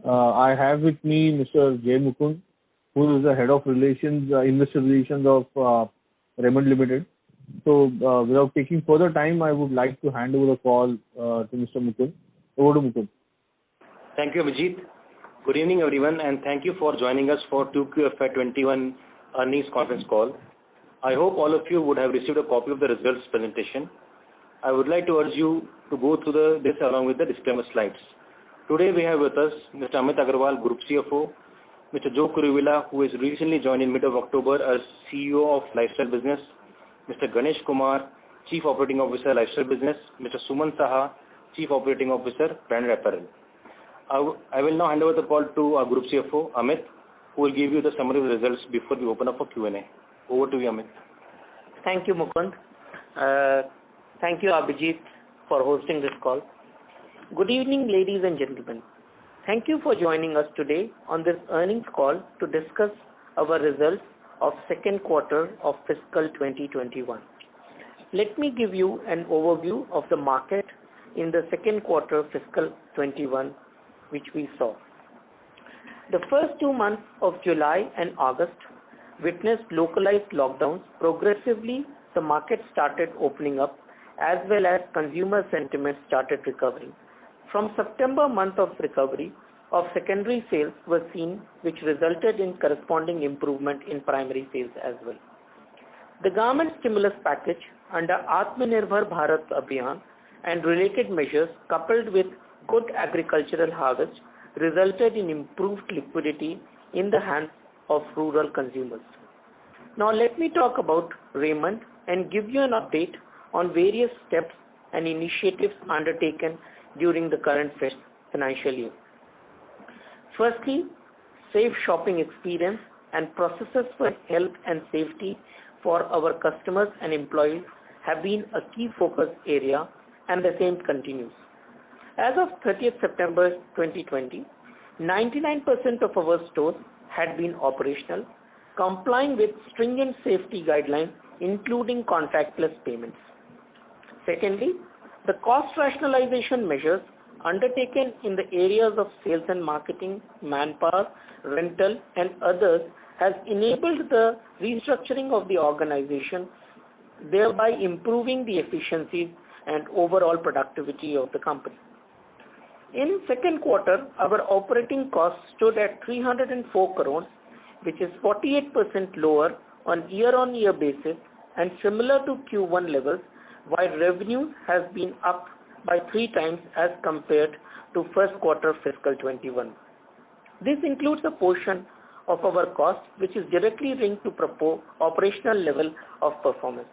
I have with me Mr. J. Mukund, who is the Head of Investor Relations of Raymond Limited. So, without taking further time, I would like to hand over the call to Mr. Mukund. Over to Mukund. Thank you, Abhijit. Good evening, everyone, and thank you for joining us for Q2FY21 earnings conference call. I hope all of you would have received a copy of the results presentation. I would like to urge you to go through this along with the disclaimer slides. Today we have with us Mr. Amit Agarwal, Group CFO, Mr. Joe Kuruvilla, who has recently joined in mid of October as CEO of Lifestyle Business, Mr. Ganesh Kumar, Chief Operating Officer, Lifestyle Business, Mr. Suman Saha, Chief Operating Officer, Branded Apparel. I will now hand over the call to our Group CFO, Amit, who will give you the summary of the results before we open up for Q&A. Over to you, Amit. Thank you, Mukund. Thank you, Abhijit, for hosting this call. Good evening, ladies and gentlemen. Thank you for joining us today on this earnings call to discuss our results of second quarter of fiscal 2021. Let me give you an overview of the market in the second quarter fiscal 21, which we saw. The first 2 months of July and August witnessed localized lockdowns. Progressively, the market started opening up as well as consumer sentiment started recovering. From September month of recovery of secondary sales was seen, which resulted in corresponding improvement in primary sales as well. The government stimulus package under Atmanirbhar Bharat Abhiyan and related measures coupled with good agricultural harvest resulted in improved liquidity in the hands of rural consumers. Now let me talk about Raymond and give you an update on various steps and initiatives undertaken during the current financial year. Firstly, safe shopping experience and processes for health and safety for our customers and employees have been a key focus area, and the same continues. As of 30th September 2020, 99% of our stores had been operational, complying with stringent safety guidelines, including contactless payments. Secondly, the cost rationalization measures undertaken in the areas of sales and marketing, manpower, rental, and others has enabled the restructuring of the organization, thereby improving the efficiencies and overall productivity of the company. In second quarter, our operating costs stood at 304 crores, which is 48% lower on year-on-year basis and similar to Q1 levels, while revenue has been up by 3 times as compared to first quarter fiscal 21. This includes a portion of our cost which is directly linked to operational level of performance.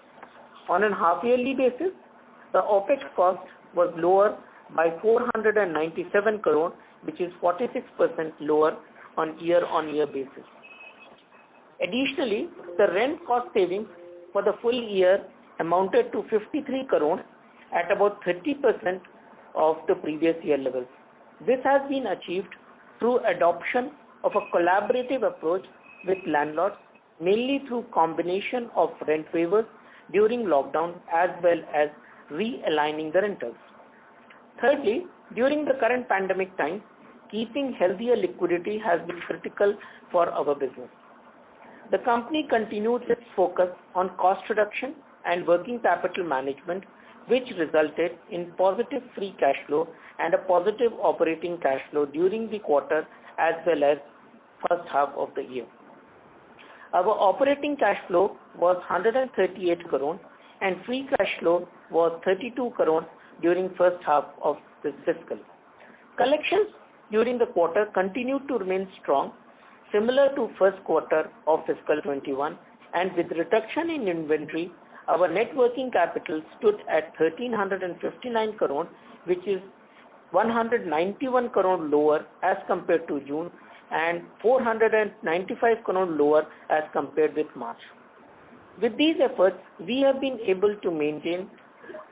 On a half-yearly basis, the OPEX cost was lower by 497 crore, which is 46% lower on year-on-year basis. Additionally, the rent cost savings for the full year amounted to 53 crore at about 30% of the previous year levels. This has been achieved through adoption of a collaborative approach with landlords, mainly through combination of rent waivers during lockdown as well as realigning the rentals. Thirdly, during the current pandemic time, keeping healthier liquidity has been critical for our business. The company continued its focus on cost reduction and working capital management, which resulted in positive free cash flow and a positive operating cash flow during the quarter as well as first half of the year. Our operating cash flow was 138 crore and free cash flow was 32 crore during first half of this fiscal. Collections during the quarter continued to remain strong, similar to first quarter of fiscal 21, and with reduction in inventory, our net working capital stood at 1359 crore, which is 191 crore lower as compared to June and 495 crore lower as compared with March. With these efforts, we have been able to maintain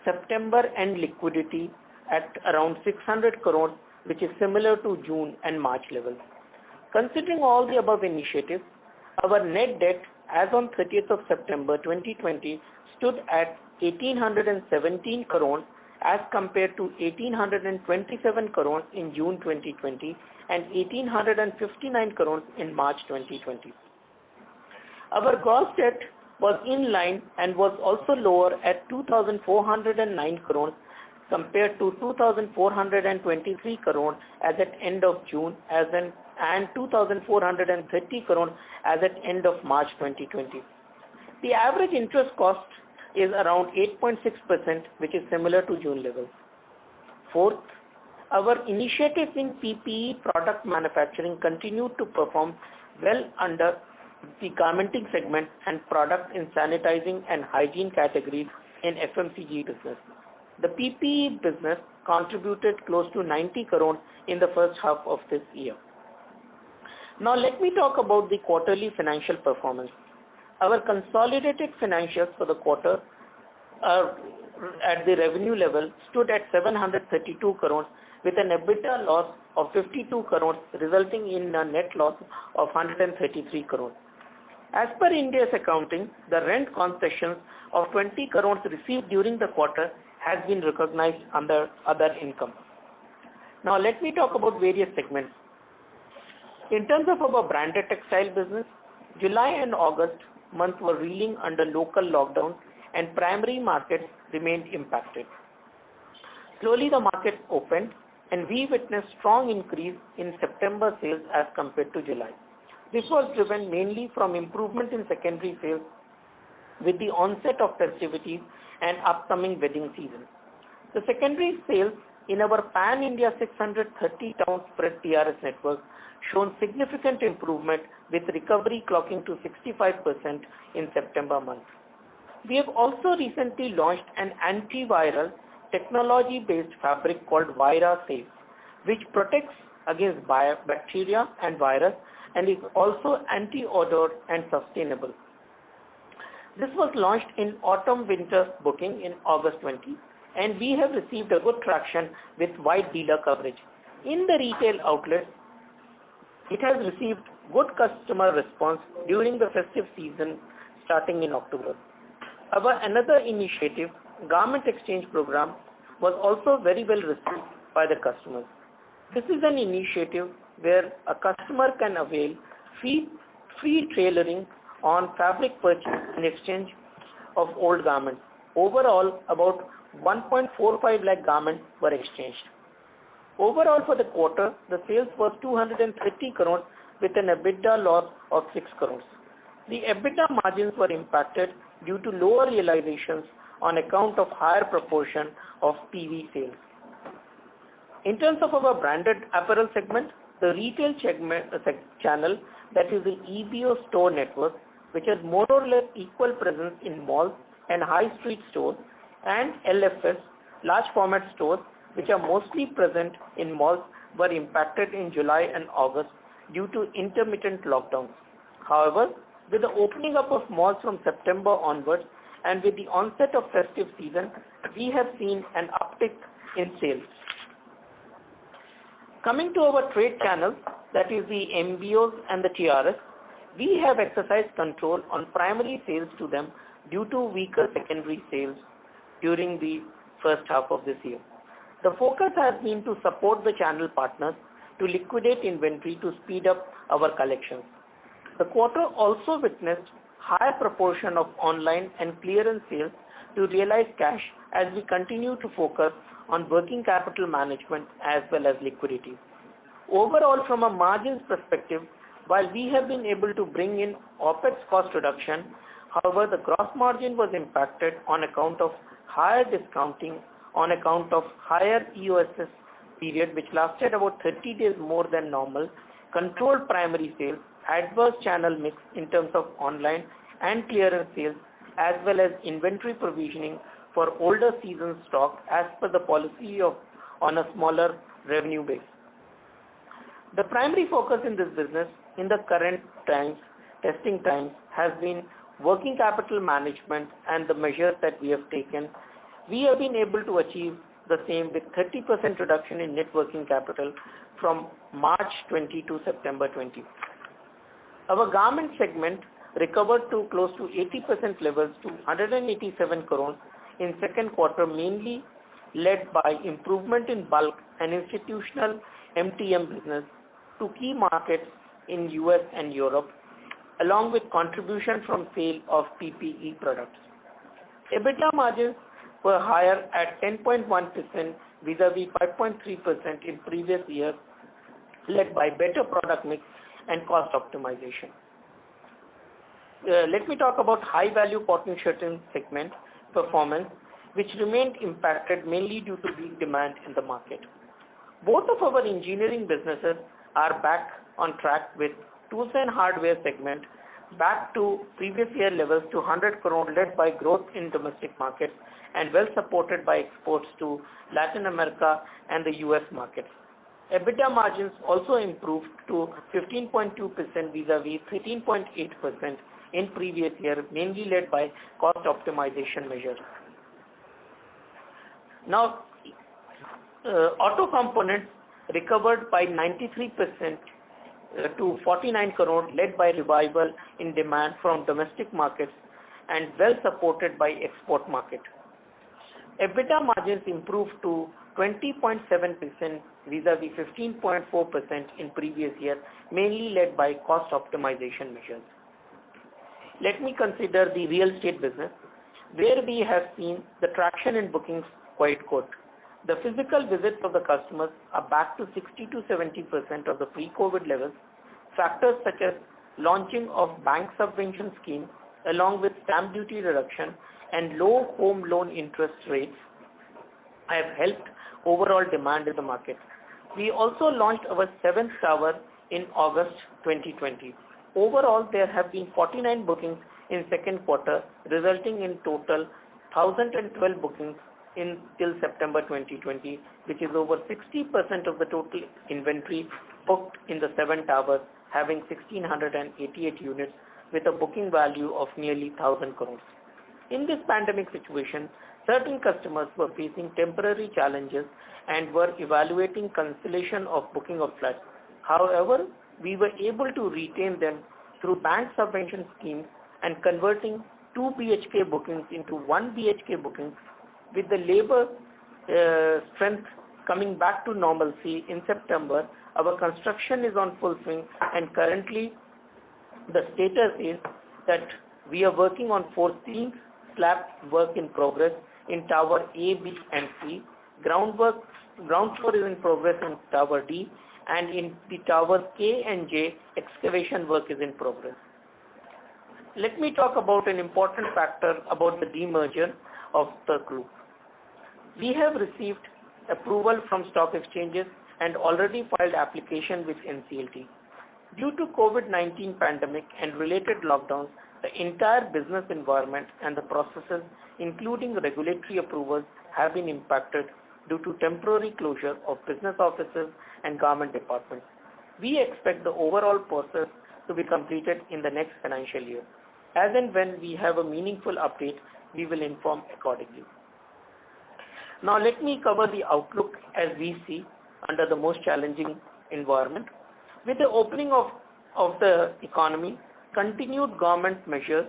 September end liquidity at around 600 crore, which is similar to June and March levels. Considering all the above initiatives, our net debt as on 30th of September 2020 stood at 1817 crore as compared to 1827 crore in June 2020, and 1,859 crores in March 2020. Our gross debt was in line and was also lower at 2,409 crores compared to 2,423 crores as at end of June and 2,430 crores as at end of March 2020. The average interest cost is around 8.6%, which is similar to June levels. Fourth, our initiatives in PPE product manufacturing continued to perform well under the garmenting segment and products in sanitizing and hygiene categories in FMCG business. The PPE business contributed close to 90 crores in the first half of this year. Now let me talk about the quarterly financial performance. Our consolidated financials for the quarter at the revenue level stood at 732 crores with an EBITDA loss of 52 crores resulting in a net loss of 133 crores. As per India's accounting, the rent concessions of 20 crores received during the quarter has been recognized under other income. Now let me talk about various segments. In terms of our branded textile business, July and August months were reeling under local lockdown and primary markets remained impacted. Slowly the market opened and we witnessed strong increase in September sales as compared to July. This was driven mainly from improvement in secondary sales with the onset of festivities and upcoming wedding season. The secondary sales in our pan-India 630 town spread TRS network shown significant improvement with recovery clocking to 65% in September month. We have also recently launched an antiviral technology-based fabric called Vira Safe, which protects against bacteria and virus and is also anti-odor and sustainable. This was launched in autumn-winter booking in August 20 and we have received a good traction with wide dealer coverage. In the retail outlets, it has received good customer response during the festive season starting in October. Our another initiative, Garment Exchange Program, was also very well received by the customers. This is an initiative where a customer can avail free tailoring on fabric purchase in exchange of old garments. Overall, about 1.45 lakh garments were exchanged. Overall for the quarter, the sales was 230 crores with an EBITDA loss of 6 crores. The EBITDA margins were impacted due to lower realizations on account of higher proportion of PV sales. In terms of our branded apparel segment, the retail channel, that is the EBO store network, which has more or less equal presence in malls and high street stores, and LFS, large format stores, which are mostly present in malls, were impacted in July and August due to intermittent lockdowns. However, with the opening up of malls from September onwards and with the onset of festive season, we have seen an uptick in sales. Coming to our trade channels, that is the MBOs and the TRS, we have exercised control on primary sales to them due to weaker secondary sales during the first half of this year. The focus has been to support the channel partners to liquidate inventory to speed up our collections. The quarter also witnessed higher proportion of online and clearance sales to realize cash as we continue to focus on working capital management as well as liquidity. Overall, from a margins perspective, while we have been able to bring in OPEX cost reduction, however, the gross margin was impacted on account of higher discounting, on account of higher EOSS period which lasted about 30 days more than normal, controlled primary sales, adverse channel mix in terms of online and clearance sales, as well as inventory provisioning for older season stock as per the policy of on a smaller revenue base. The primary focus in this business in the current times, testing times, has been working capital management and the measures that we have taken. We have been able to achieve the same with 30% reduction in net working capital from March 20 to September 20. Our garment segment recovered to close to 80% levels to 187 crores in second quarter, mainly led by improvement in bulk and institutional MTM business, to key markets in US and Europe, along with contribution from sale of PPE products. EBITDA margins were higher at 10.1% vis-a-vis 5.3% in previous year, led by better product mix and cost optimization. Let me talk about high-value cotton shirting segment performance, which remained impacted mainly due to weak demand in the market. Both of our engineering businesses are back on track, with tools and hardware segment back to previous year levels to 100 crore, led by growth in domestic markets and well supported by exports to Latin America and the US markets. EBITDA margins also improved to 15.2% vis-a-vis 13.8% in previous year, mainly led by cost optimization measures. Now, auto components recovered by 93% to 49 crore, led by revival in demand from domestic markets and well supported by export market. EBITDA margins improved to 20.7% vis-a-vis 15.4% in previous year, mainly led by cost optimization measures. Let me consider the real estate business, where we have seen the traction in bookings quite good. The physical visits of the customers are back to 60 to 70% of the pre-COVID levels. Factors such as launching of bank subvention scheme, along with stamp duty reduction and low home loan interest rates, have helped overall demand in the market. We also launched our 7th tower in August 2020. Overall, there have been 49 bookings in second quarter, resulting in total 1,012 bookings till September 2020, which is over 60% of the total inventory booked in the 7 towers, having 1,688 units with a booking value of nearly 1,000 crores. In this pandemic situation, certain customers were facing temporary challenges and were evaluating cancellation of booking of flats. However, we were able to retain them through bank subvention schemes and converting 2 BHK bookings into 1 BHK bookings. With the labor strength coming back to normalcy in September, our construction is on full swing, and currently the status is that we are working on 14 slab work in progress in tower A, B and C. Ground floor is in progress in tower D, and in the towers K and J, excavation work is in progress. Let me talk about an important factor about the demerger of the group. We have received approval from stock exchanges and already filed application with NCLT. Due to COVID-19 pandemic and related lockdowns, the entire business environment and the processes, including regulatory approvals, have been impacted due to temporary closure of business offices and government departments. We expect the overall process to be completed in the next financial year. As and when we have a meaningful update, we will inform accordingly. Now let me cover the outlook as we see under the most challenging environment. With the opening of the economy, continued government measures,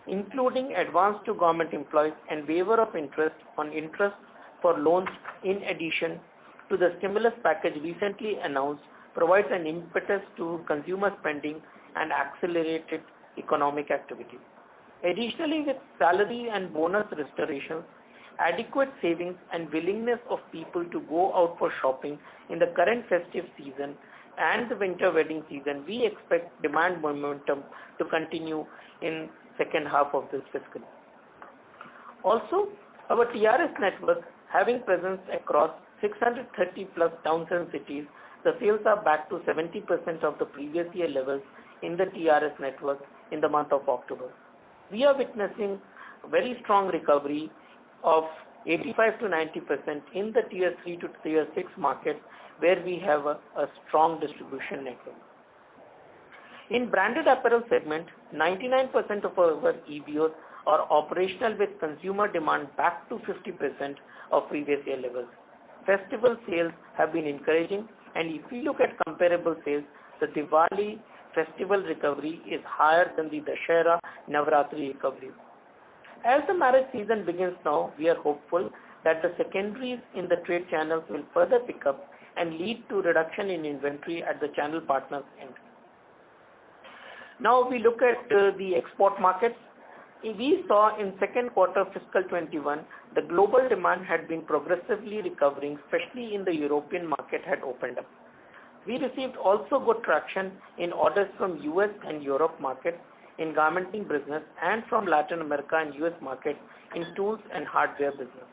including advance to government employees and waiver of interest on interest for loans in addition to the stimulus package recently announced, provides an impetus to consumer spending and accelerated economic activity. Additionally, with salary and bonus restorations, adequate savings and willingness of people to go out for shopping in the current festive season and the winter wedding season, we expect demand momentum to continue in second half of this fiscal. Also, our TRS network, having presence across 630 plus towns and cities, the sales are back to 70% of the previous year levels in the TRS network in the month of October. We are witnessing very strong recovery of 85 to 90% in the tier 3 to tier 6 markets, where we have a strong distribution network. In branded apparel segment, 99% of our EBOs are operational with consumer demand back to 50% of previous year levels. Festival sales have been encouraging, and if we look at comparable sales, the Diwali festival recovery is higher than the Dussehra Navratri recovery. As the marriage season begins now, we are hopeful that the secondaries in the trade channels will further pick up and lead to reduction in inventory at the channel partners end. Now we look at the export markets. We saw in second quarter fiscal 21, the global demand had been progressively recovering, especially in the European market had opened up. We received also good traction in orders from US and Europe markets in garmenting business and from Latin America and US markets in tools and hardware business.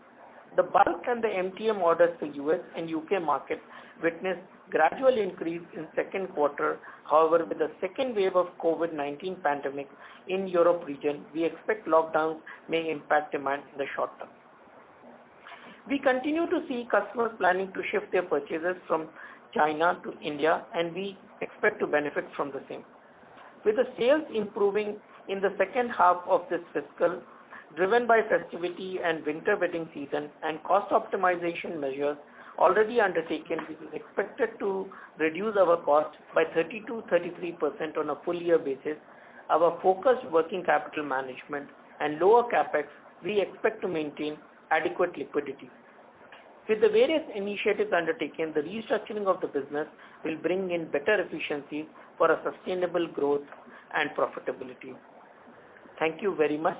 The bulk and the MTM orders for US and UK markets witnessed gradual increase in second quarter. However, with the second wave of COVID-19 pandemic in Europe region, we expect lockdowns may impact demand in the short term. We continue to see customers planning to shift their purchases from China to India, and we expect to benefit from the same. With the sales improving in the second half of this fiscal, driven by festivity and winter wedding season and cost optimization measures already undertaken, which is expected to reduce our cost by 30 to 33% on a full year basis. Our focused working capital management and lower capex, we expect to maintain adequate liquidity. With the various initiatives undertaken, the restructuring of the business will bring in better efficiencies for a sustainable growth and profitability. Thank you very much.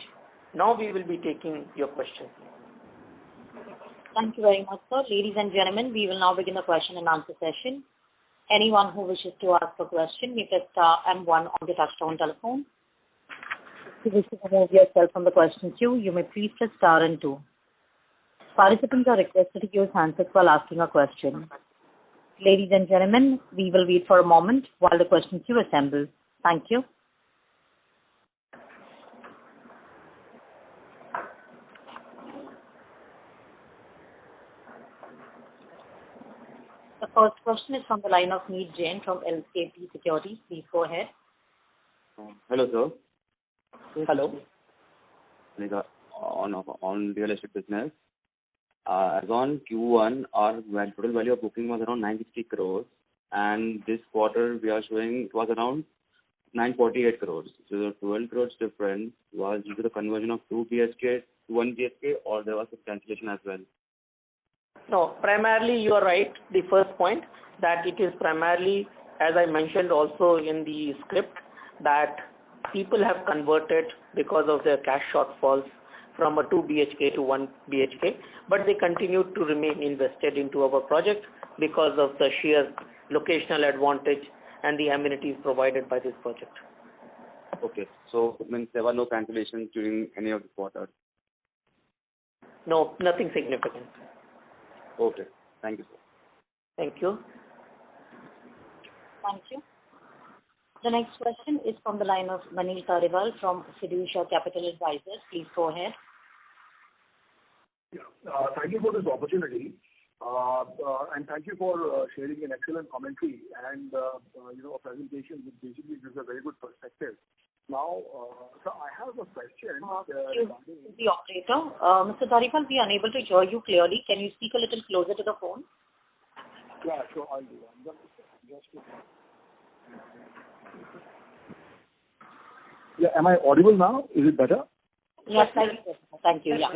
Now we will be taking your questions. Thank you very much, sir. Ladies and gentlemen, we will now begin the question and answer session. Anyone who wishes to ask a question may press star and one on the touchtone telephone. If you wish to remove yourself from the question queue, you may please press star and two. Participants are requested to use handsets while asking a question. Ladies and gentlemen, we will wait for a moment while the question queue assembles. Thank you. The first question is from the line of Meet Jain from LKP Securities. Please go ahead. Hello, sir. Hello. On real estate business, as on Q1, our total value of booking was around 960 crores, and this quarter we are showing it was around 948 crores. So the 12 crores difference was due to the conversion of 2 BHK to 1 BHK, or there was a cancellation as well? No, primarily you are right. The first point that it is primarily, as I mentioned also in the script, that people have converted because of their cash shortfalls from a 2 BHK to 1 BHK, but they continue to remain invested into our project because of the sheer locational advantage and the amenities provided by this project. Okay, so means there were no cancellations during any of the quarters? No, nothing significant. Okay, thank you, sir. Thank you. Thank you. The next question is from the line of Manil Tariwal from Fiducia Capital Advisors. Please go ahead. Thank you for this opportunity, and thank you for sharing an excellent commentary and a presentation which basically gives a very good perspective. Now, so I have a question. The operator, Mr. Tariwal, we are unable to hear you clearly. Can you speak a little closer to the phone? Yeah, sure, I'll do that. Yeah, am I audible now? Is it better? Yes, thank you. Yeah.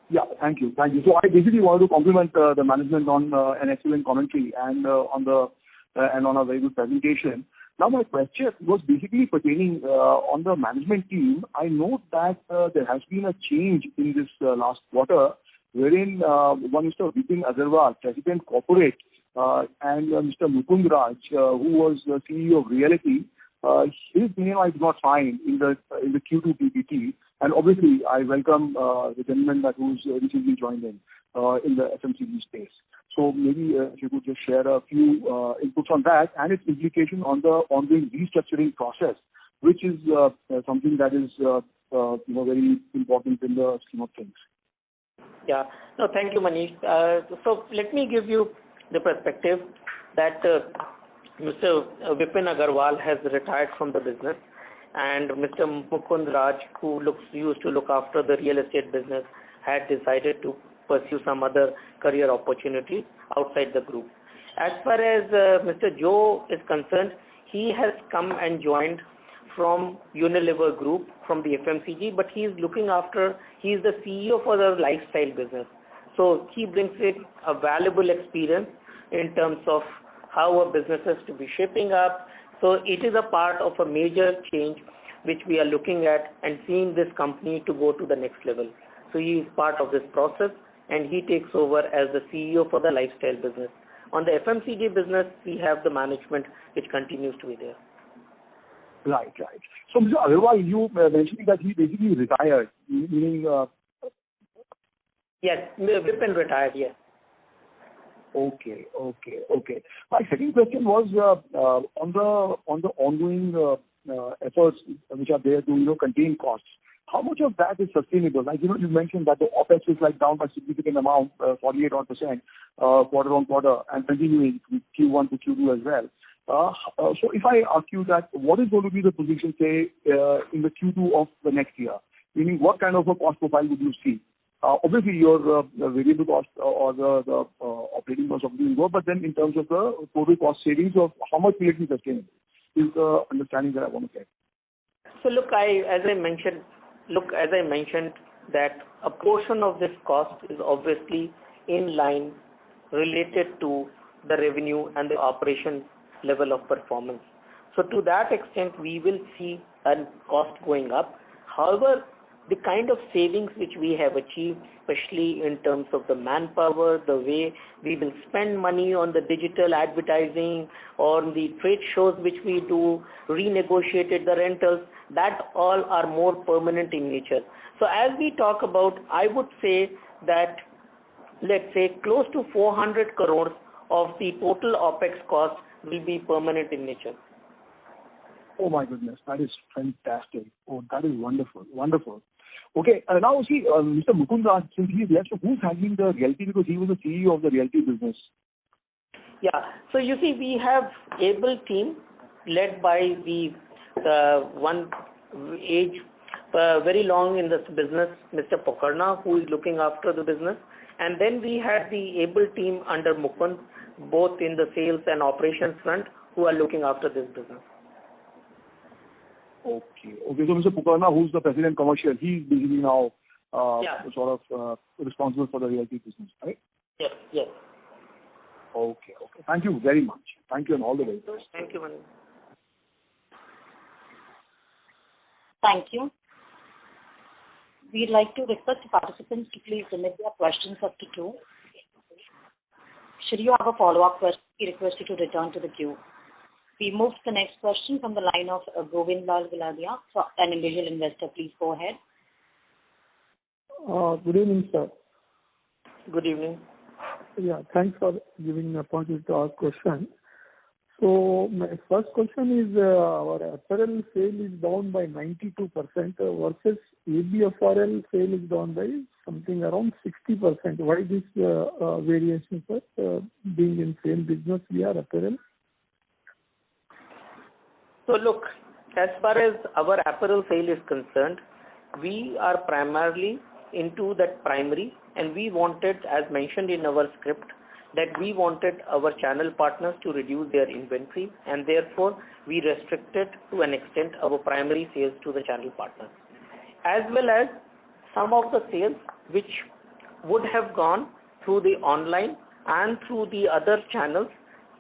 Yeah, thank you. So I basically want to compliment the management on an excellent commentary and on a very good presentation. Now my question was basically pertaining on the management team. I note that there has been a change in this last quarter, wherein one Mr. Vipin Agarwal, President Corporate, and Mr. Mukund Raj, who was the CEO of Realty, his name I did not find in the Q2 PPT. And obviously, I welcome the gentleman who's recently joined in the FMCG space. So maybe if you could just share a few inputs on that and its implication on the ongoing restructuring process, which is something that is very important in the scheme of things. Yeah. No, thank you, Manish. So let me give you the perspective that Mr. Vipin Agarwal has retired from the business, and Mr. Mukund Raj, who used to look after the real estate business, had decided to pursue some other career opportunities outside the group. As far as Mr. Joe is concerned, he has come and joined from Unilever Group from the FMCG, but he is the CEO for the lifestyle business. So he brings in a valuable experience in terms of how a business is to be shaping up. So it is a part of a major change which we are looking at and seeing this company to go to the next level. So he is part of this process and he takes over as the CEO for the lifestyle business. On the FMCG business, we have the management which continues to be there. Right. So, Mr. Agarwal, you mentioned that he basically retired, meaning... Yes, whip and retired, yes. Okay. My second question was on the ongoing efforts which are there to contain costs. How much of that is sustainable? Like you mentioned that the OPEX is down by significant amount, 48% quarter on quarter, and continuing Q1 to Q2 as well. So if I ask you that, what is going to be the position, say, in the Q2 of the next year? Meaning, what kind of a cost profile would you see? Obviously, your variable cost or the operating cost of doing work, but then in terms of the total cost savings of how much will it be sustainable is the understanding that I want to get. So look, as I mentioned that a portion of this cost is obviously in line related to the revenue and the operation level of performance. So to that extent, we will see a cost going up. However, the kind of savings which we have achieved, especially in terms of the manpower, the way we will spend money on the digital advertising, on the trade shows which we do, renegotiated the rentals, that all are more permanent in nature. So as we talk about, I would say that, let's say, close to 400 crores of the total OPEX cost will be permanent in nature. Oh my goodness, that is fantastic. Oh, that is wonderful. Okay, now see, Mr. Mukunda, since he left, so who's handling the realty, because he was the CEO of the realty business? Yeah, so you see, we have able team led by the one age very long in this business, Mr. Pokarna, who is looking after the business, and then we had the able team under Mukund, both in the sales and operations front, who are looking after this business. Okay. So Mr. Pokarna, who's the president commercial, he's basically now sort of responsible for the realty business, right? Yes. Okay. Thank you very much. Thank you and all the way. Thank you, Manu. Thank you. We'd like to request participants to please limit their questions up to 2. Should you have a follow-up question, we request you to return to the queue. We move to the next question from the line of Govind Lal Viladia, an individual investor. Please go ahead. Good evening, sir. Good evening. Yeah, thanks for giving me the opportunity to ask question. So my first question is, our apparel sale is down by 92% versus ABFRL sale is down by something around 60%. Why this variation, sir? Being in same business, we are apparel. So look, as far as our apparel sale is concerned, we are primarily into that primary, and we wanted, as mentioned in our script, that we wanted our channel partners to reduce their inventory, and therefore we restricted to an extent our primary sales to the channel partners, as well as some of the sales which would have gone through the online and through the other channels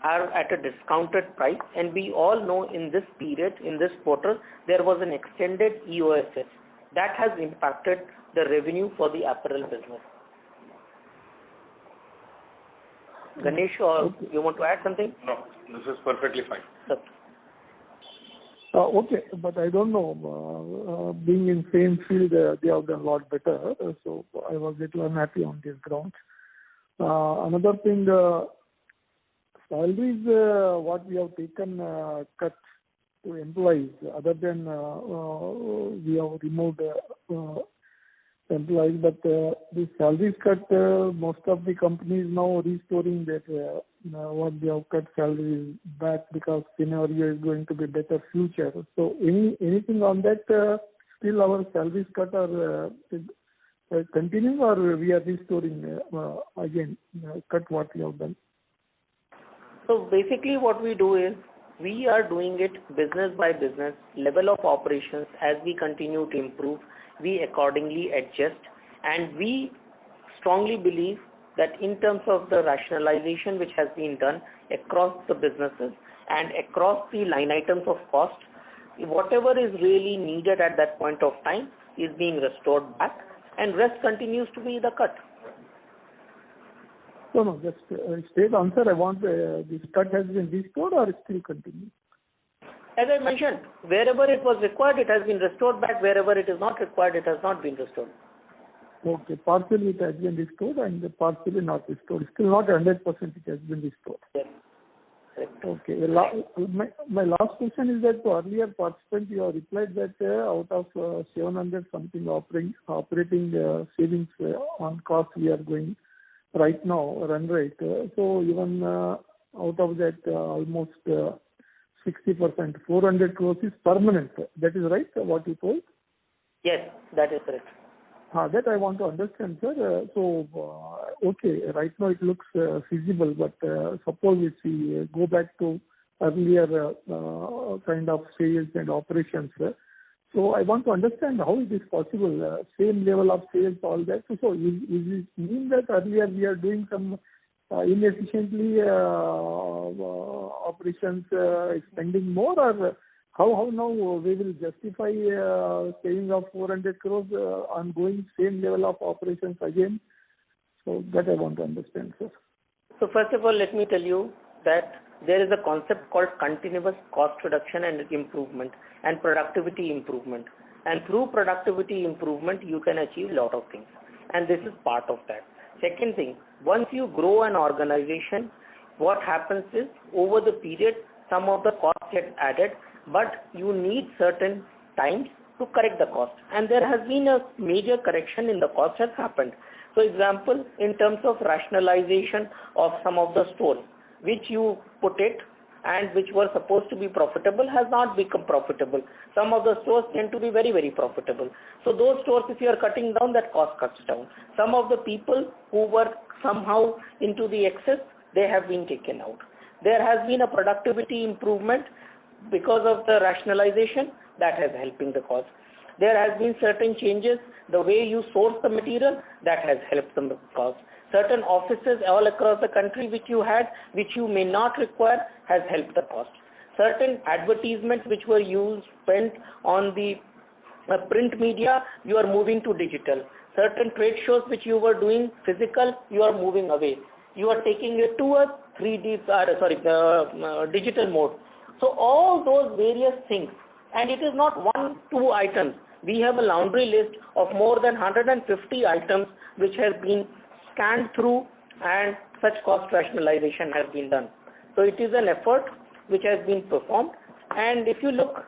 are at a discounted price. And we all know in this period, in this quarter, there was an extended EOSS that has impacted the revenue for the apparel business. Ganesh, or you want to add something? No, this is perfectly fine. Okay, but I don't know. Being in same field, they have done a lot better. So I was a little unhappy on this ground. Another thing, salaries, what we have taken cut to employees, other than we have removed employees, but the salaries cut, most of the companies now restoring that what they have cut salaries back because scenario is going to be better future. So anything on that? Still our salaries cut are continuing, or we are restoring again cut what we have done? So basically what we do is we are doing it business by business, level of operations. As we continue to improve, we accordingly adjust, and we strongly believe that in terms of the rationalization which has been done across the businesses and across the line items of cost, whatever is really needed at that point of time is being restored back, and rest continues to be the cut. No, just straight answer. I want this cut has been restored or it still continues? As I mentioned, wherever it was required, it has been restored back. Wherever it is not required, it has not been restored. Okay, partially it has been restored and partially not restored. Still not 100% it has been restored. Yes. Correct. Okay. My last question is that to earlier participant, you have replied that out of 700 something operating savings on cost we are going right now, run rate. So even out of that almost 60%, 400 crores is permanent. That is right, what you told? Yes, that is correct. That I want to understand, sir. Okay, right now it looks feasible, but suppose if we go back to earlier kind of sales and operations, so I want to understand how it is possible, same level of sales, all that. So is it mean that earlier we are doing some inefficiently operations, spending more, or how now we will justify saving of 400 crores on going same level of operations again? So that I want to understand, sir. So first of all, let me tell you that there is a concept called continuous cost reduction and improvement and productivity improvement. And through productivity improvement, you can achieve a lot of things. And this is part of that. Second thing, once you grow an organization, what happens is over the period, some of the costs get added, but you need certain times to correct the cost. And there has been a major correction in the cost has happened. So example, in terms of rationalization of some of the stores, which you put it and which were supposed to be profitable has not become profitable. Some of the stores tend to be very, very profitable. So those stores, if you are cutting down, that cost cuts down. Some of the people who were somehow into the excess, they have been taken out. There has been a productivity improvement because of the rationalization that has helping the cost. There has been certain changes, the way you source the material, that has helped the cost. Certain offices all across the country which you had, which you may not require, has helped the cost. Certain advertisements which were spent on the print media, you are moving to digital. Certain trade shows which you were doing physical, you are moving away. You are taking it to a digital mode. So all those various things, and it is not 1, 2 items. We have a laundry list of more than 150 items which has been scanned through, and such cost rationalization has been done. So it is an effort which has been performed, and if you look,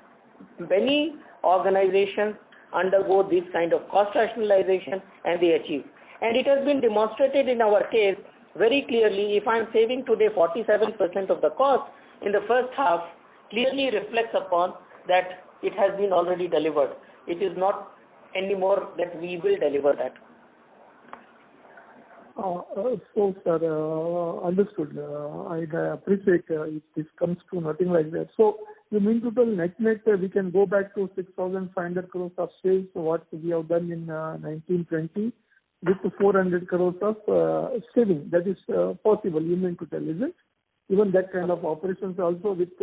many organizations undergo this kind of cost rationalization and they achieve. And it has been demonstrated in our case very clearly. If I am saving today 47% of the cost in the first half, clearly reflects upon that it has been already delivered. It is not anymore that we will deliver that. So, sir, understood. I appreciate if this comes to nothing like that. So, you mean to tell net we can go back to 6,500 crores of sales, what we have done in 1920, with 400 crores of saving. That is possible, you mean to tell, is it? Even that kind of operations also with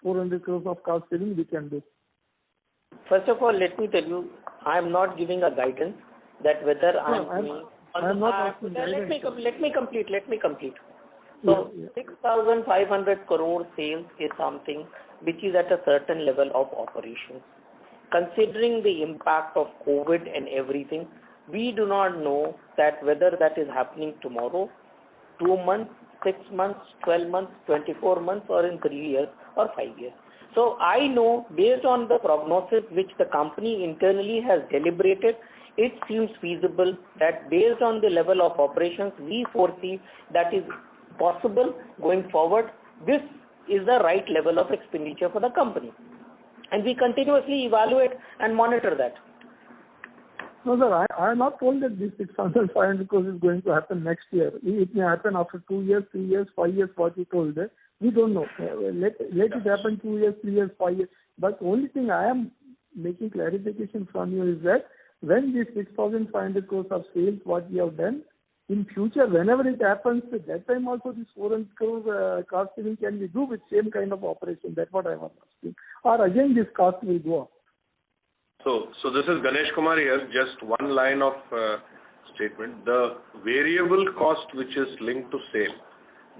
400 crores of cost saving we can do. First of all, let me tell you, I am not giving a guidance that whether I'm not asking let me complete. So, 6,500 crore sales is something which is at a certain level of operations. Considering the impact of COVID and everything, we do not know that whether that is happening tomorrow, 2 months, 6 months, 12 months, 24 months, or in 3 years or 5 years. So I know based on the prognosis which the company internally has deliberated, it seems feasible that based on the level of operations we foresee that is possible going forward, this is the right level of expenditure for the company. And we continuously evaluate and monitor that. No, sir, I am not told that this 6,500 crores is going to happen next year. It may happen after 2 years, 3 years, 5 years, what you told. We don't know. Let it happen 2 years, 3 years, 5 years. But only thing I am making clarification from you is that when this 6,500 crores of sales, what we have done, in future, whenever it happens, at that time also this 400 crore cost saving can be do with same kind of operation. That's what I was asking. Or again, this cost will go up. So this is Ganesh Kumar here. Just one line of statement. The variable cost which is linked to sale,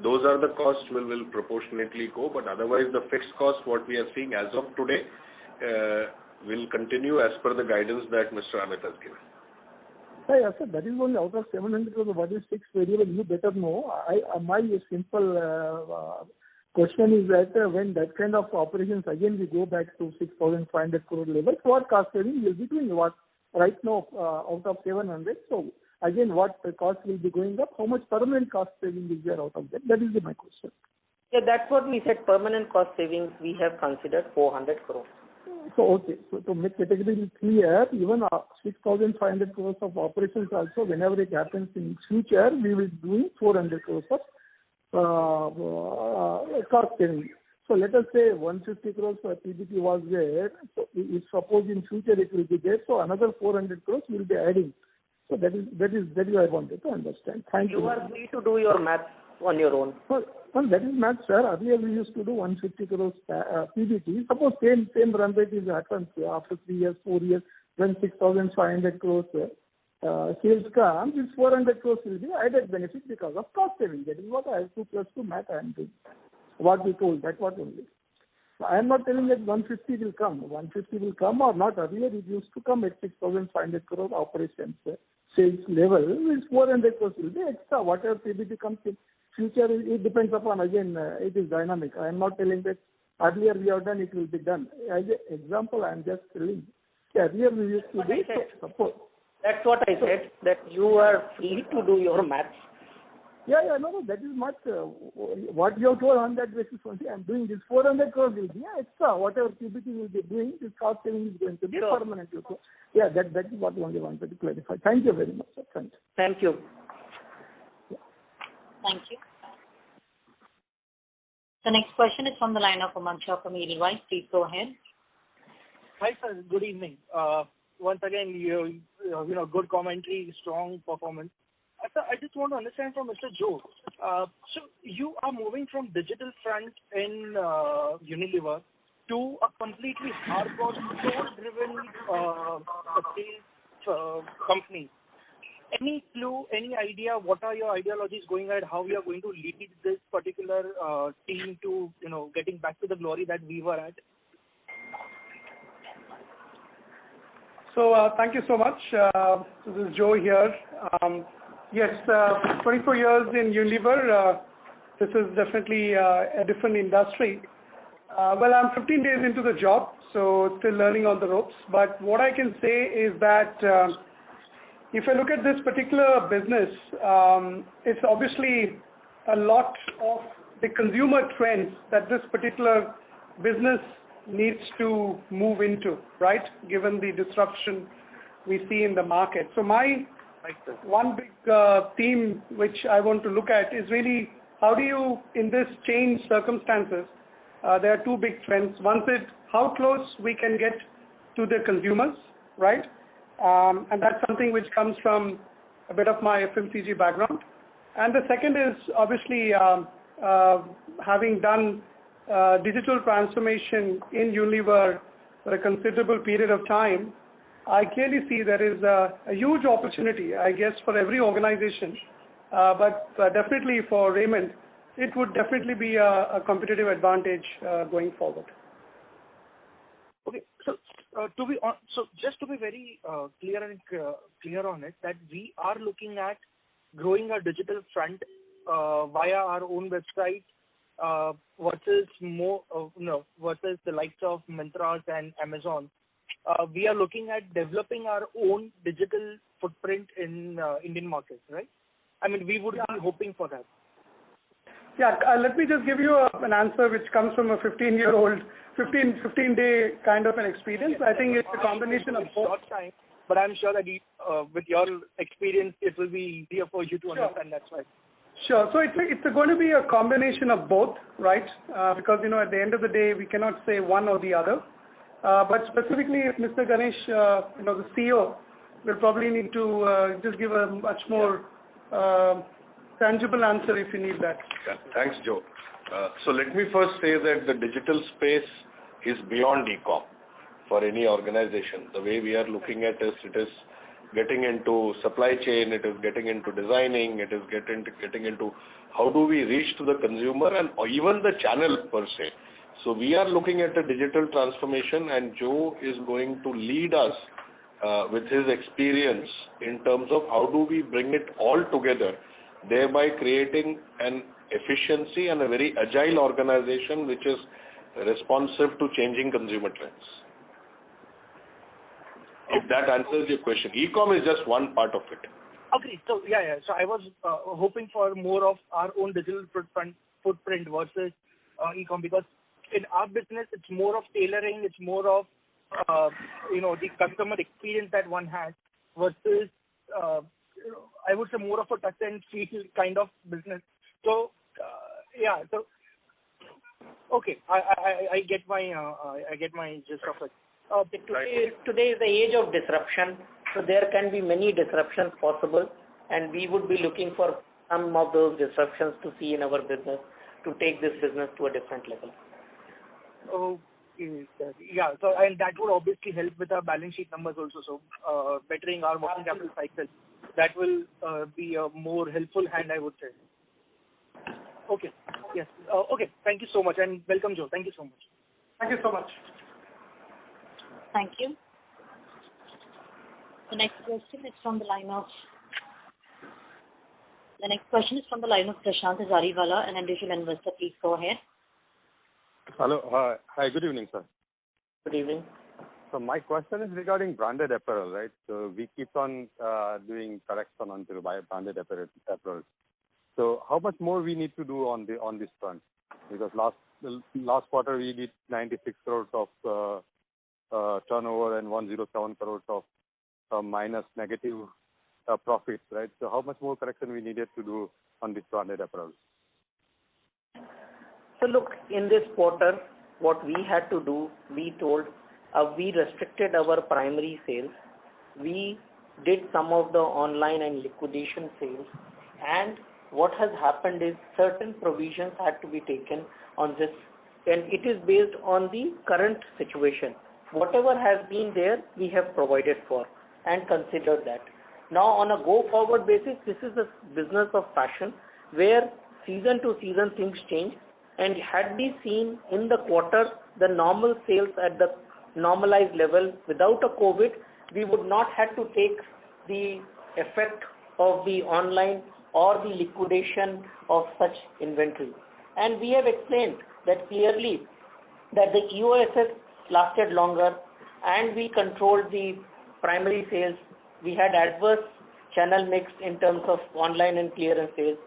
those are the costs will proportionately go, but otherwise the fixed cost, what we are seeing as of today, will continue as per the guidance that Mr. Amit has given. Yeah, sir, that is only out of 700 crore. What is fixed variable? You better know. My simple question is that when that kind of operations again we go back to 6,500 crore level, what cost saving will be doing? What right now out of 700? So again, what cost will be going up? How much permanent cost saving is there out of that? That is my question. Yeah, that's what we said. Permanent cost savings we have considered 400 crore. So okay, so to make category clear, even 6,500 crores of operations also, whenever it happens in future, we will be doing 400 crores of cost saving. So let us say 150 crores for PBT was there. So if suppose in future it will be there, so another 400 crores will be adding. So that is what I wanted to understand. Thank you. You are free to do your math on your own. Well, that is math, sir. Earlier we used to do 150 crores PBT. Suppose same run rate is happens after 3 years, 4 years, when 6,500 crores sales come, this 400 crores will be added benefit because of cost saving. That is what I have to plus to math I am doing. What we told, that what only. I am not telling that 150 will come. 150 will come or not. Earlier it used to come at 6,500 crore operations sales level. This 400 crores will be extra. Whatever PBT comes in future, it depends upon, again, it is dynamic. I am not telling that earlier we have done, it will be done. As an example, I am just telling. Earlier we used to do, so suppose. That's what I said, that you are free to do your maths. Yeah, no, that is much, what you have told on that basis only, I am doing this 400 crores will be extra, whatever PBT will be doing, this cost saving is going to be permanent. So, yeah, that is what I only wanted to clarify. Thank you very much, sir. Thank you. Thank you. Yeah. Thank you. The next question is from the line of Umang Shah from Edelweiss. Please go ahead. Hi, sir. Good evening. Once again, you know, good commentary, strong performance. Sir, I just want to understand from Mr. Joe. So you are moving from digital front in Unilever to a completely hardcore store-driven sales company. Any clue, any idea, what are your ideologies going ahead, how we are going to lead this particular team to, you know, getting back to the glory that we were at? So thank you so much. This is Joe here. Yes, 24 years in Unilever. This is definitely a different industry. Well, I'm 15 days into the job, so still learning on the ropes. But what I can say is that if I look at this particular business, it's obviously a lot of the consumer trends that this particular business needs to move into, right? Given the disruption we see in the market. So my one big theme which I want to look at is really how do you, in this changed circumstances, there are two big trends. One is how close we can get to the consumers, right? And that's something which comes from a bit of my FMCG background. And the second is obviously having done digital transformation in Unilever for a considerable period of time, I clearly see there is a huge opportunity, I guess, for every organization, but definitely for Raymond, it would definitely be a competitive advantage going forward. Okay, so just to be very clear on it, that we are looking at growing our digital front via our own website versus versus the likes of Myntra and Amazon. We are looking at developing our own digital footprint in Indian markets, right? I mean, we would be hoping for that. Yeah, let me just give you an answer which comes from a 15-day kind of an experience. Yes, I think it's a combination of both. Short time, but I'm sure that with your experience, it will be easier for you to understand. That's why. Sure. So it's going to be a combination of both, right? Because, you know, at the end of the day, we cannot say one or the other. But specifically, if Mr. Ganesh, the CEO, will probably need to just give a much more tangible answer if you need that. Yeah, thanks, Joe. So let me first say that the digital space is beyond e-com for any organization. The way we are looking at it is getting into supply chain, it is getting into designing, it is getting into how do we reach to the consumer and even the channel per se. So we are looking at a digital transformation, and Joe is going to lead us with his experience in terms of how do we bring it all together, thereby creating an efficiency and a very agile organization which is responsive to changing consumer trends. If that answers your question. E-com is just one part of it. Okay, so so I was hoping for more of our own digital footprint versus e-com, because in our business it's more of tailoring, it's more of the customer experience that one has versus I would say more of a touch and feel kind of business. So okay, I get my gist of it. Today is the age of disruption, so there can be many disruptions possible, and we would be looking for some of those disruptions to see in our business to take this business to a different level. Okay, yeah. So and that would obviously help with our balance sheet numbers also. So bettering our working capital cycle, that will be a more helpful hand, I would say. Okay. Yes. Okay. Thank you so much, and welcome, Joe. Thank you so much. Thank you so much. Thank you. The next question is from the line of Prashant Hazariwala, an individual investor. Please go ahead. Hello. Hi. Good evening, sir. Good evening. So my question is regarding branded apparel, right? So we keep on doing correction onto branded apparel. So how much more we need to do on this front? Because last quarter we did 96 crores of turnover and 107 crores of minus negative profits, right? So how much more correction we needed to do on this branded apparel? So look, in this quarter, what we had to do, we restricted our primary sales. We did some of the online and liquidation sales, and what has happened is certain provisions had to be taken on this, and it is based on the current situation. Whatever has been there, we have provided for and considered that. Now, on a go-forward basis, this is a business of fashion where season to season things change, and had we seen in the quarter the normal sales at the normalized level without a COVID, we would not have to take the effect of the online or the liquidation of such inventory. And we have explained that clearly that the EOSS lasted longer and we controlled the primary sales. We had adverse channel mix in terms of online and clearance sales,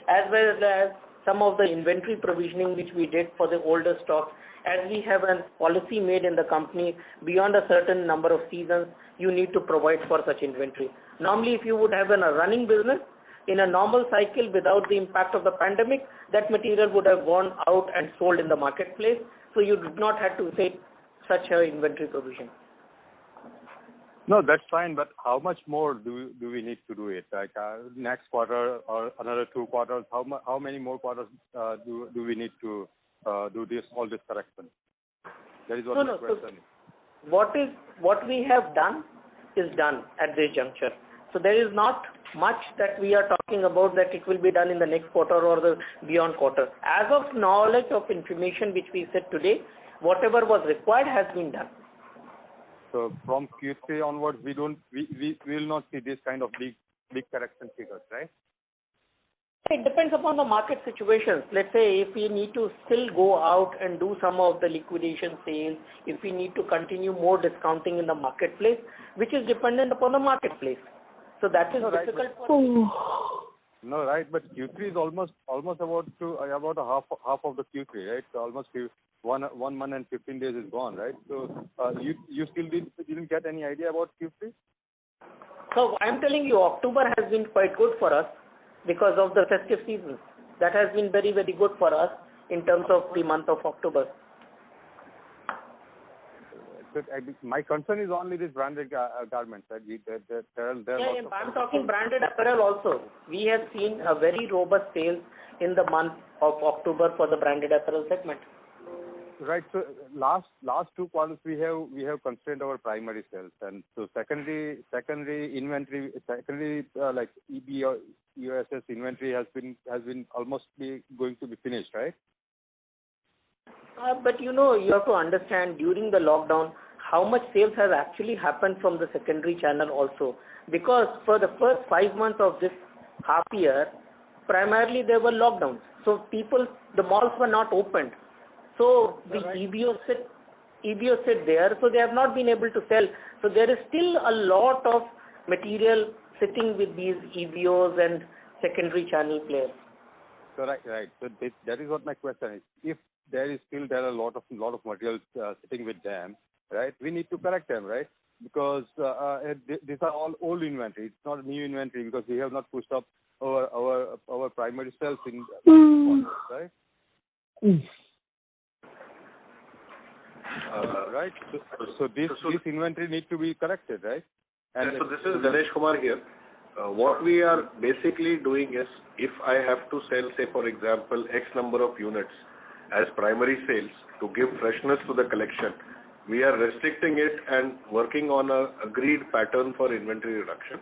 as well as some of the inventory provisioning which we did for the older stock. As we have a policy made in the company, beyond a certain number of seasons, you need to provide for such inventory. Normally, if you would have a running business, in a normal cycle without the impact of the pandemic, that material would have gone out and sold in the marketplace. So you did not have to take such an inventory provision. No, that's fine. But how much more do we need to do it? Like next quarter or another 2 quarters? How many more quarters do we need to do all this correction? That is what my question is. What we have done is done at this juncture. So there is not much that we are talking about that it will be done in the next quarter or the beyond quarter. As of knowledge of information which we said today, whatever was required has been done. So from Q3 onwards, we will not see this kind of big correction figures, right? It depends upon the market situations. Let's say if we need to still go out and do some of the liquidation sales, if we need to continue more discounting in the marketplace, which is dependent upon the marketplace. So that is difficult for me. No, right, but Q3 is almost about a half of the Q3, right? So almost 1 month and 15 days is gone, right? So you still didn't get any idea about Q3? So I'm telling you, October has been quite good for us because of the festive season. That has been very, very good for us in terms of the month of October. My concern is only this branded garments. Right? I'm talking branded apparel also. We have seen a very robust sales in the month of October for the branded apparel segment. Right. So last 2 quarters we have constrained our primary sales, and so secondary inventory, like EB or USS inventory has been almost going to be finished, right? But you have to understand during the lockdown how much sales has actually happened from the secondary channel also, because for the first 5 months of this half year, primarily there were lockdowns, so the malls were not opened. So the EBOs sit there, so they have not been able to sell. So there is still a lot of material sitting with these EBOs and secondary channel players. So right. So that is what my question is. If there are a lot of material sitting with them, right? We need to correct them, right? Because these are all old inventory. It's not new inventory because we have not pushed up our primary sales in right? Right. So this inventory needs to be corrected, right? And so this is Ganesh Kumar here. What we are basically doing is, if I have to sell, say for example, X number of units as primary sales to give freshness to the collection, we are restricting it and working on a agreed pattern for inventory reduction.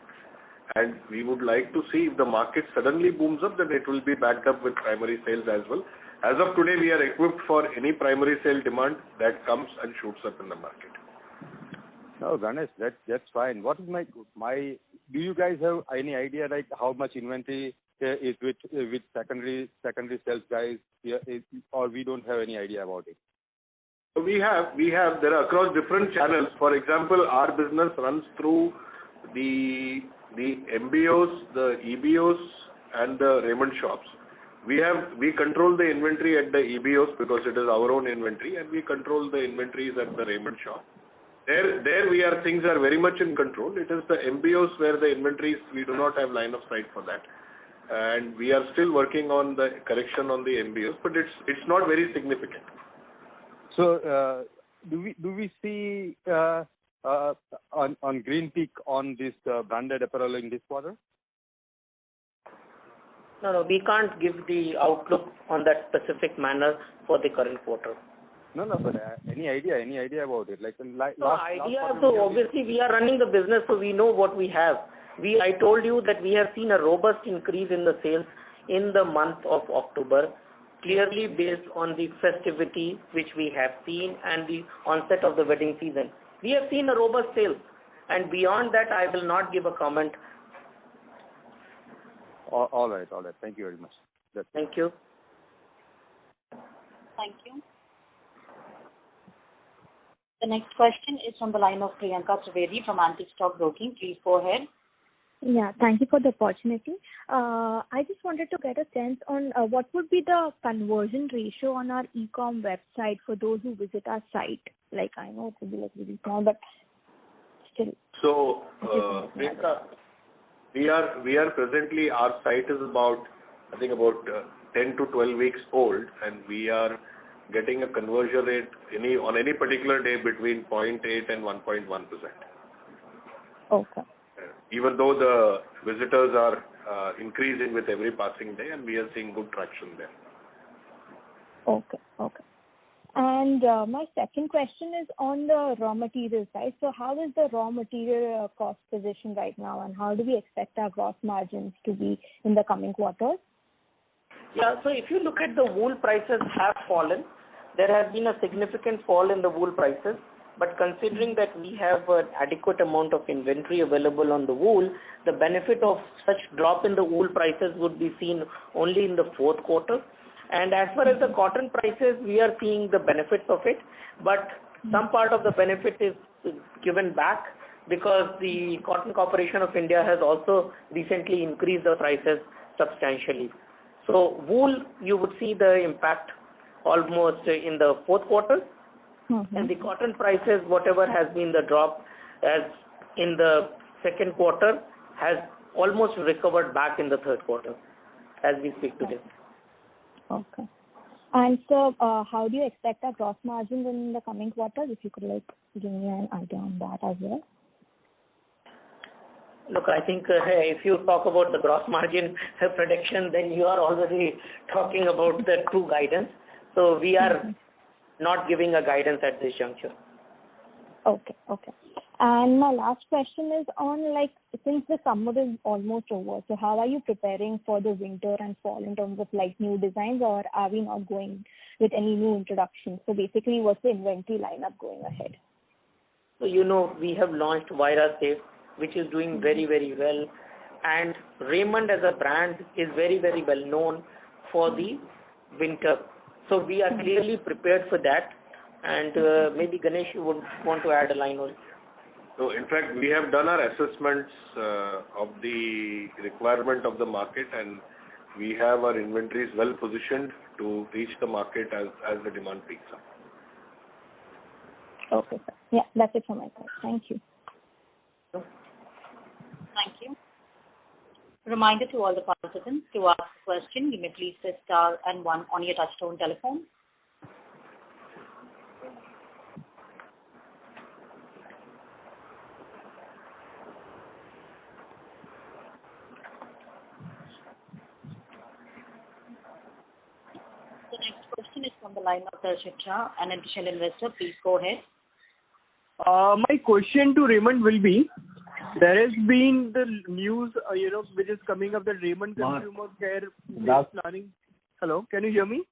And we would like to see if the market suddenly booms up, then it will be backed up with primary sales as well. As of today, we are equipped for any primary sale demand that comes and shoots up in the market. No, Ganesh, that's fine. What is my? Do you guys have any idea like how much inventory is with secondary sales guys, or we don't have any idea about it? We have. There are across different channels. For example, our business runs through the MBOs, the EBOs, and the Raymond shops. We control the inventory at the EBOs because it is our own inventory, and we control the inventories at the Raymond shop. There things are very much in control. It is the MBOs where the inventories, we do not have line of sight for that. And we are still working on the correction on the MBOs, but it's not very significant. So do we see on green peak on this branded apparel in this quarter? No, we can't give the outlook on that specific manner for the current quarter. No, but any idea about it? So obviously we are running the business, so we know what we have. I told you that we have seen a robust increase in the sales in the month of October, clearly based on the festivity which we have seen and the onset of the wedding season. We have seen a robust sales, and beyond that I will not give a comment. All right. Thank you very much. Thank you. Thank you. The next question is from the line of Priyanka Trivedi from Antique Stock Broking. Please go ahead. Yeah, thank you for the opportunity. I just wanted to get a sense on what would be the conversion ratio on our e-com website for those who visit our site. Like, I know it would be like really small, but still. So, Priyanka, we are presently, our site is about 10 to 12 weeks old, and we are getting a conversion rate on any particular day between 0.8 and 1.1%. Okay. Even though the visitors are increasing with every passing day, and we are seeing good traction there. Okay. And my second question is on the raw material side. So how is the raw material cost position right now, and how do we expect our gross margins to be in the coming quarters? Yeah, so if you look at the wool prices have fallen. There has been a significant fall in the wool prices, but considering that we have an adequate amount of inventory available on the wool, the benefit of such drop in the wool prices would be seen only in the fourth quarter. And as far as the cotton prices, we are seeing the benefits of it, but some part of the benefit is given back because the Cotton Corporation of India has also recently increased the prices substantially. So wool, you would see the impact almost in the fourth quarter. And the cotton prices, whatever has been the drop as in the second quarter, has almost recovered back in the third quarter as we speak today. Okay. And so, how do you expect our gross margins in the coming quarters? If you could give me an idea on that as well. Look, I think if you talk about the gross margin prediction, then you are already talking about the true guidance. So we are not giving a guidance at this juncture. Okay. And my last question is on since the summer is almost over, so how are you preparing for the winter and fall in terms of new designs, or are we not going with any new introductions? So basically, what's the inventory lineup going ahead? So we have launched Vira Safe, which is doing very, very well, and Raymond as a brand is very, very well known for the winter. So we are clearly prepared for that, and maybe Ganesh, you would want to add a line on it. So in fact, we have done our assessments of the requirement of the market, and we have our inventories well positioned to reach the market as the demand picks up. Okay, sir. Yeah, that's it from my side. Thank you. Thank you. Reminder to all the participants, to ask a question, you may please press star and 1 on your touchtone telephone. The next question is from the line of Darshit Shah, an additional investor. Please go ahead. My question to Raymond will be, there has been the news, which is coming up that Raymond Consumer Care is planning. Hello, can you hear me?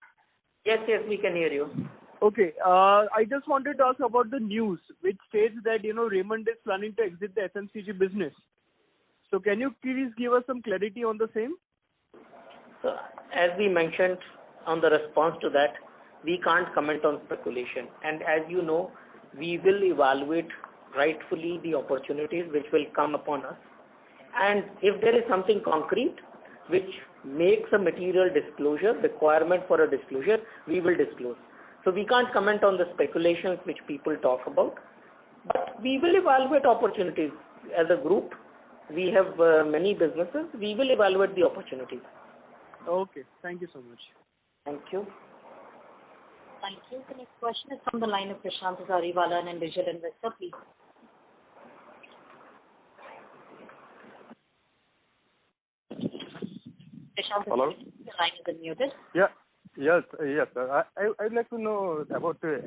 Yes, we can hear you. Okay, I just wanted to ask about the news, which states that, Raymond is planning to exit the FMCG business. So can you please give us some clarity on the same? So, as we mentioned on the response to that, we can't comment on speculation. And as you know, we will evaluate rightfully the opportunities which will come upon us. And if there is something concrete which makes a material disclosure, requirement for a disclosure, we will disclose. So we can't comment on the speculations which people talk about, but we will evaluate opportunities. As a group, we have many businesses. We will evaluate the opportunities. Okay, thank you so much. Thank you. Thank you. The next question is from the line of Prashant Zariwala, an individual investor. Please. Prashant, hello? The line is unmuted. Yeah. Yes, sir. I'd like to know about the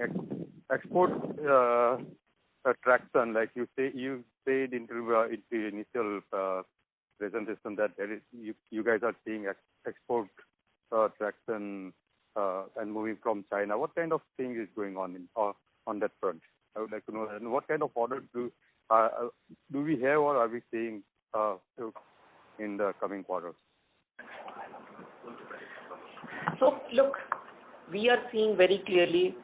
export traction. Like you said in the initial presentation that you guys are seeing export traction and moving from China. What kind of thing is going on that front? I would like to know. And what kind of orders do we have, or are we seeing in the coming quarters? So look, we are seeing very clearly,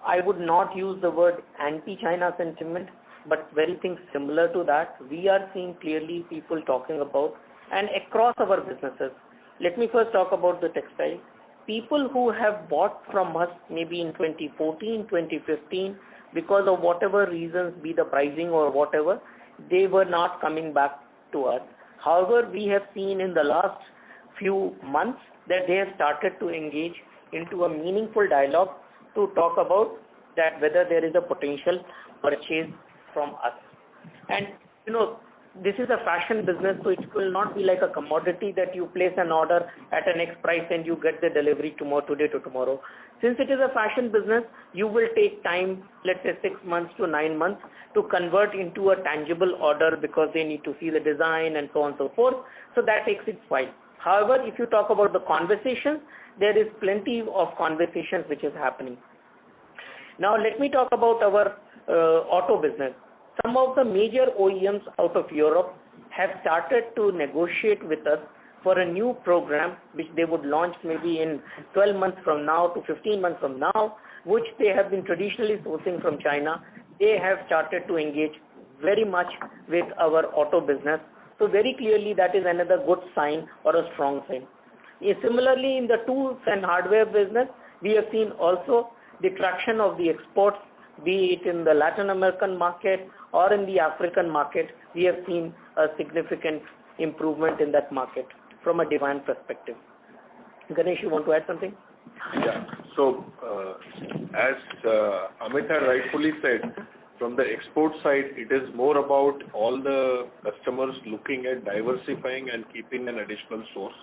I would not use the word anti-China sentiment, but very things similar to that. We are seeing clearly people talking about, and across our businesses. Let me first talk about the textile. People who have bought from us maybe in 2014, 2015, because of whatever reasons, be the pricing or whatever, they were not coming back to us. However, we have seen in the last few months that they have started to engage into a meaningful dialogue to talk about that whether there is a potential purchase from us. And this is a fashion business, so it will not be like a commodity that you place an order at an X price and you get the delivery today to tomorrow. Since it is a fashion business, you will take time, let's say 6 months to 9 months, to convert into a tangible order because they need to see the design and so on and so forth. So that takes its while. However, if you talk about the conversations, there is plenty of conversations which is happening. Now let me talk about our auto business. Some of the major OEMs out of Europe have started to negotiate with us for a new program which they would launch maybe in 12 months from now to 15 months from now, which they have been traditionally sourcing from China. They have started to engage very much with our auto business. So very clearly that is another good sign or a strong sign. Similarly, in the tools and hardware business, we have seen also the traction of the exports, be it in the Latin American market or in the African market. We have seen a significant improvement in that market from a demand perspective. Ganesh, you want to add something? Yeah. So, as Amit had rightfully said, from the export side, it is more about all the customers looking at diversifying and keeping an additional source.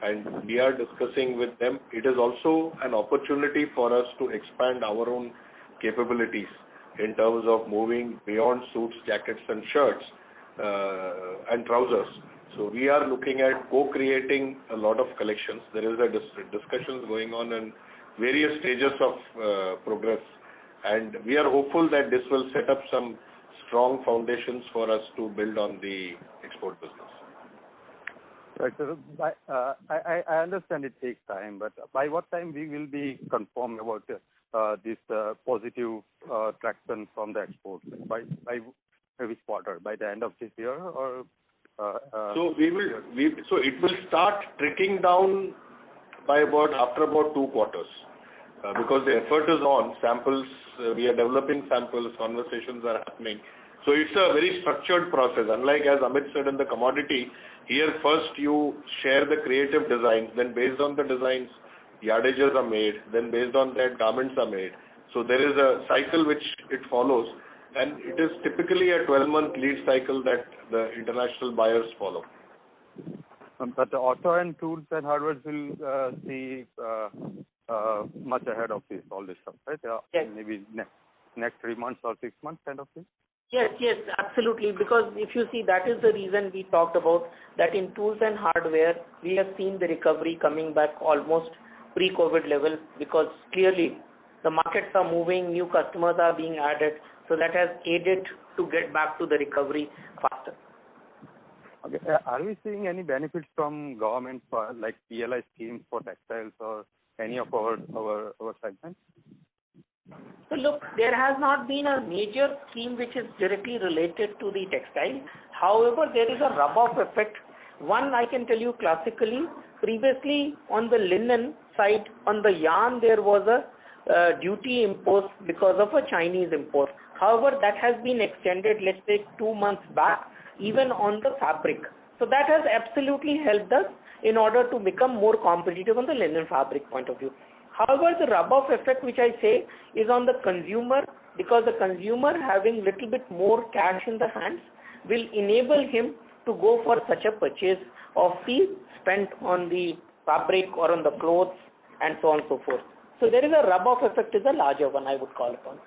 And we are discussing with them. It is also an opportunity for us to expand our own capabilities in terms of moving beyond suits, jackets and shirts and trousers. So we are looking at co-creating a lot of collections. There is a discussions going on in various stages of progress, and we are hopeful that this will set up some strong foundations for us to build on the export business. Right. So I understand it takes time, but by what time we will be confirmed about this positive traction from the export? By which quarter? By the end of this year, or? So it will start trickling down by after about 2 quarters, because the effort is on. Samples, we are developing samples, conversations are happening. So it's a very structured process. Unlike, as Amit said, in the commodity, here first you share the creative designs, then based on the designs, yardages are made, then based on that garments are made. So there is a cycle which it follows, and it is typically a 12-month lead cycle that the international buyers follow. But the auto and tools and hardware will see much ahead of all this stuff, right? Yes. Maybe next 3 months or 6 months kind of thing? Yes, absolutely. Because if you see, that is the reason we talked about that in tools and hardware, we have seen the recovery coming back almost pre-COVID level, because clearly the markets are moving, new customers are being added, so that has aided to get back to the recovery faster. Okay. Are we seeing any benefits from government for like PLI schemes for textiles or any of our segments? So look, there has not been a major scheme which is directly related to the textile. However, there is a rub-off effect. One, I can tell you classically, previously on the linen side, on the yarn, there was a duty imposed because of a Chinese import. However, that has been extended, let's say 2 months back, even on the fabric. So that has absolutely helped us in order to become more competitive on the linen fabric point of view. However, the rub-off effect which I say is on the consumer, because the consumer having little bit more cash in the hands will enable him to go for such a purchase of the spent on the fabric or on the clothes and so on and so forth. So there is a rub-off effect is a larger one, I would call upon.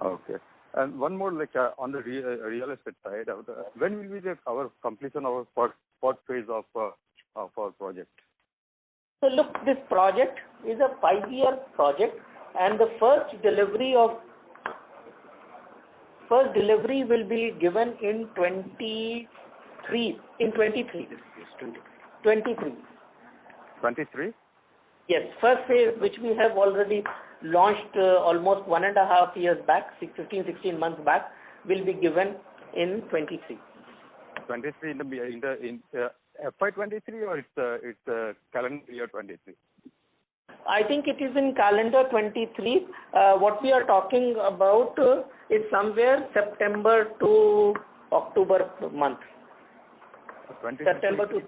Okay. And one more, like on the real estate side, when will be our completion of our first phase of our project? So look, this project is a 5-year project, and the first delivery will be given in 23. In 23. 23? Yes, first phase which we have already launched almost 1.5 years back, 16 months back, will be given in 23. 23 in FY23 or it's calendar year 23? I think it is in calendar 23. What we are talking about is somewhere September to October month. September to...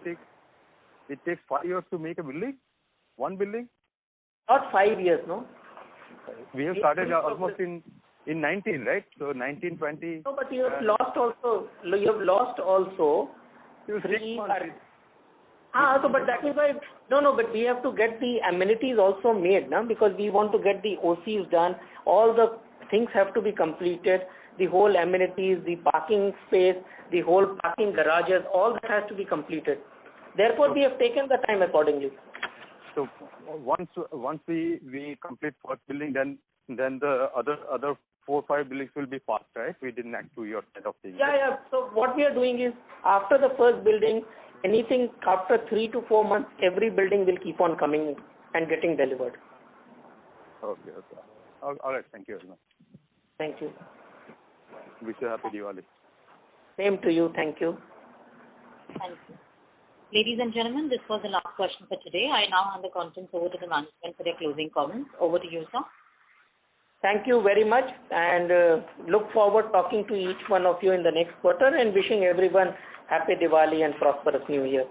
It takes 5 years to make a building? One building? Not 5 years, no. We have started almost in 19, right? So 19, 20. No, but you have lost also. You have lost also 3 months. So but that is why, but we have to get the amenities also made, because we want to get the OCs done. All the things have to be completed. The whole amenities, the parking space, the whole parking garages, all that has to be completed. Therefore, we have taken the time accordingly. So once we complete first building, then the other 4 or 5 buildings will be fast, right? Within next 2 years kind of thing. Yeah. So what we are doing is, after the first building, anything after 3 to 4 months, every building will keep on coming and getting delivered. Okay. All right. Thank you very much. Thank you. Wish you a happy Diwali. Same to you. Thank you. Thank you. Ladies and gentlemen, this was the last question for today. I now hand the conference over to the management for their closing comments. Over to you, sir. Thank you very much, and look forward talking to each one of you in the next quarter, and wishing everyone happy Diwali and prosperous New Year.